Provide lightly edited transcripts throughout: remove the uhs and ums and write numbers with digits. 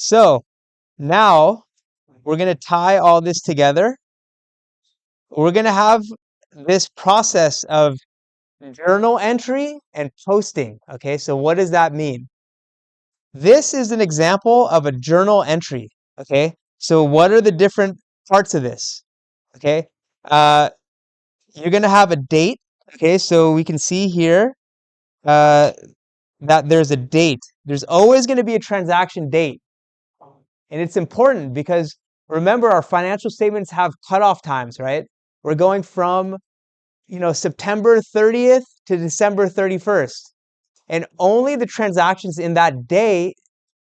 So now we're going to tie all this together. We're going to have this process of journal entry and posting. Okay, so what does that mean? This is an example of a journal entry. Okay, so what are the different parts of this? Okay, uh, you're going to have a date. Okay, so we can see here uh, that there's a date. There's always going to be a transaction date. And it's important because remember, our financial statements have cutoff times, right? We're going from, September 30th to December 31st. And only the transactions in that day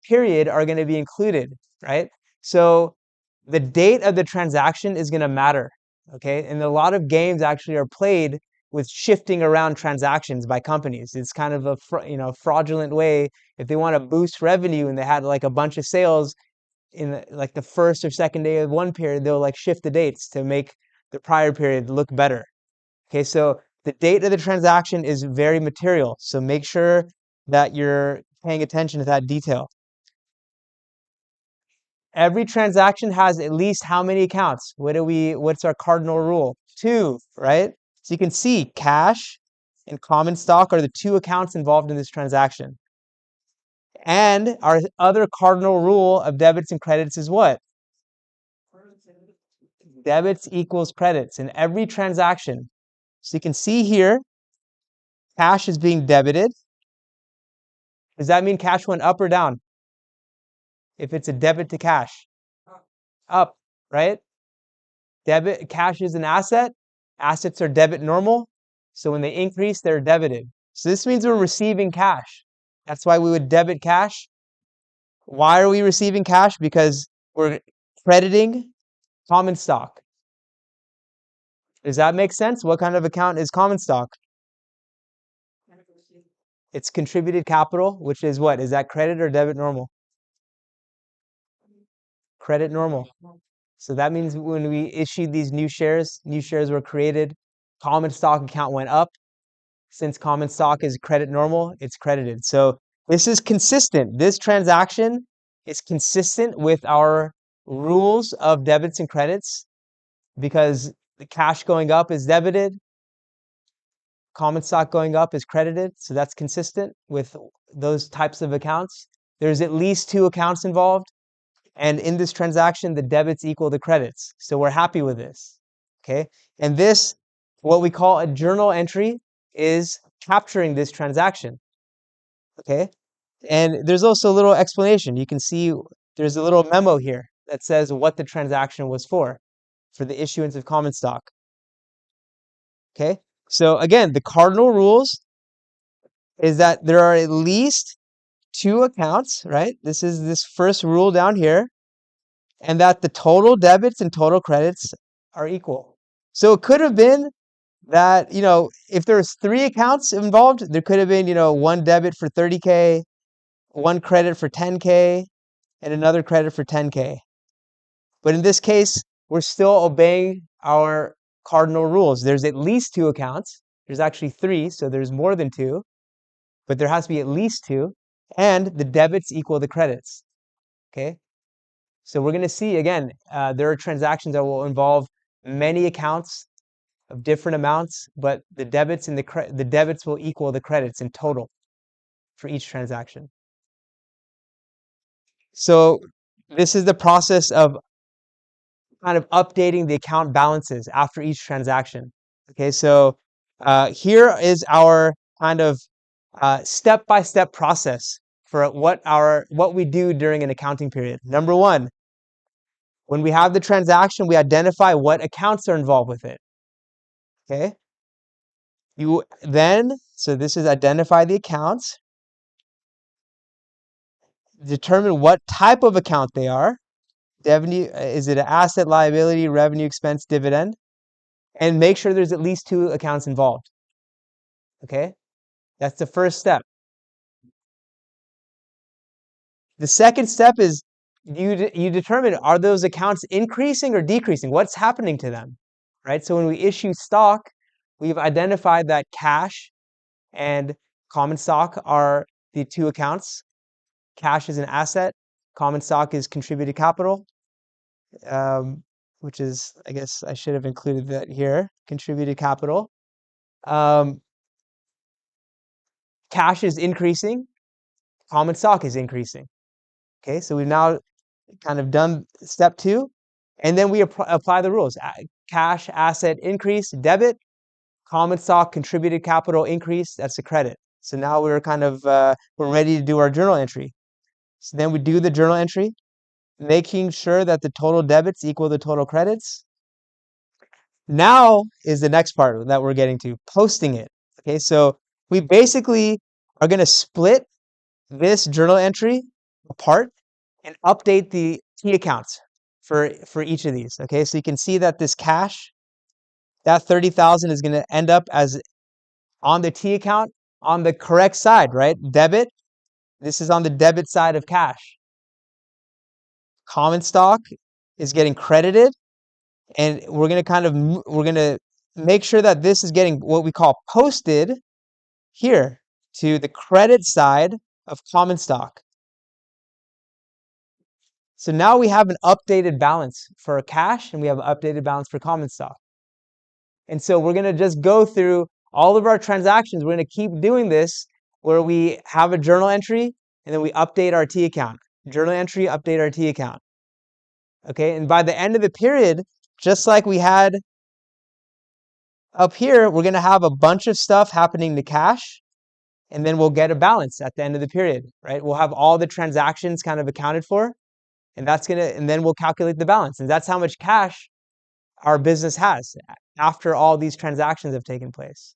period are going to be included, right? So the date of the transaction is going to matter, okay? And a lot of games actually are played with shifting around transactions by companies. It's kind of a fraudulent way. If they want to boost revenue and they had like a bunch of sales in like the first or second day of one period, they'll like shift the dates to make the prior period look better. Okay, so the date of the transaction is very material. So make sure that you're paying attention to that detail. Every transaction has at least how many accounts? What's our cardinal rule? 2, right? So you can see cash and common stock are the 2 accounts involved in this transaction. And our other cardinal rule of debits and credits is what? Debits equals credits in every transaction. So you can see here, cash is being debited. Does that mean cash went up or down? If it's a debit to cash? Up, right? Cash is an asset. Assets are debit normal. So when they increase, they're debited. So this means we're receiving cash. That's why we would debit cash. Why are we receiving cash? Because we're crediting common stock. Does that make sense? What kind of account is common stock? It's contributed capital, which is what? Is that credit or debit normal? Credit normal. So that means when we issued these new shares were created, common stock account went up. Since common stock is credit normal, it's credited. So this is consistent. This transaction is consistent with our rules of debits and credits because the cash going up is debited, common stock going up is credited. So that's consistent with those types of accounts. There's at least 2 accounts involved. And in this transaction, the debits equal the credits. So we're happy with this, okay? And this, what we call a journal entry, is capturing this transaction, okay? And there's also a little explanation. You can see there's a little memo here that says what the transaction was for the issuance of common stock, okay? So again, the cardinal rules is that there are at least 2 accounts, right? This is this first rule down here. And that the total debits and total credits are equal. So it could have been that, if there's 3 accounts involved, there could have been, 1 debit for 30K, 1 credit for 10K, and another credit for 10K. But in this case, we're still obeying our cardinal rules. There's at least 2 accounts. There's actually 3, so there's more than 2, but there has to be at least 2, and the debits equal the credits, okay? So we're going to see, again, there are transactions that will involve many accounts of different amounts, but the debits and the debits will equal the credits in total for each transaction. So this is the process of kind of updating the account balances after each transaction. Okay, so here is our kind of step-by-step process for what we do during an accounting period. Number 1, when we have the transaction, we identify what accounts are involved with it. Okay. So this is identify the accounts, determine what type of account they are. Is it an asset, liability, revenue, expense, dividend? And make sure there's at least 2 accounts involved. Okay. That's the first step. The second step is you determine, are those accounts increasing or decreasing? What's happening to them? Right? So when we issue stock, we've identified that cash and common stock are the 2 accounts. Cash is an asset, Common stock is contributed capital, which is, I guess I should have included that here, contributed capital. Cash is increasing, common stock is increasing. Okay, so we've now kind of done step 2, and then we apply the rules. Cash asset increase, debit. Common stock contributed capital increase, that's a credit. So now we're kind of we're ready to do our journal entry. So then we do the journal entry, making sure that the total debits equal the total credits. Now is the next part that we're getting to, posting it. Okay, so we basically are going to split this journal entry apart and update the T accounts for each of these. Okay, so you can see that this cash, that 30,000 is going to end up as on the T account on the correct side, right? Debit. This is on the debit side of cash. Common stock is getting credited, and we're going to make sure that this is getting what we call posted here to the credit side of common stock. So now we have an updated balance for cash and we have an updated balance for common stock. And so we're going to just go through all of our transactions. We're going to keep doing this where we have a journal entry and then we update our T account. Journal entry, update our T account. Okay, and by the end of the period, just like we had up here, we're going to have a bunch of stuff happening to cash, and then we'll get a balance at the end of the period, right? We'll have all the transactions kind of accounted for, and then we'll calculate the balance. And that's how much cash our business has after all these transactions have taken place.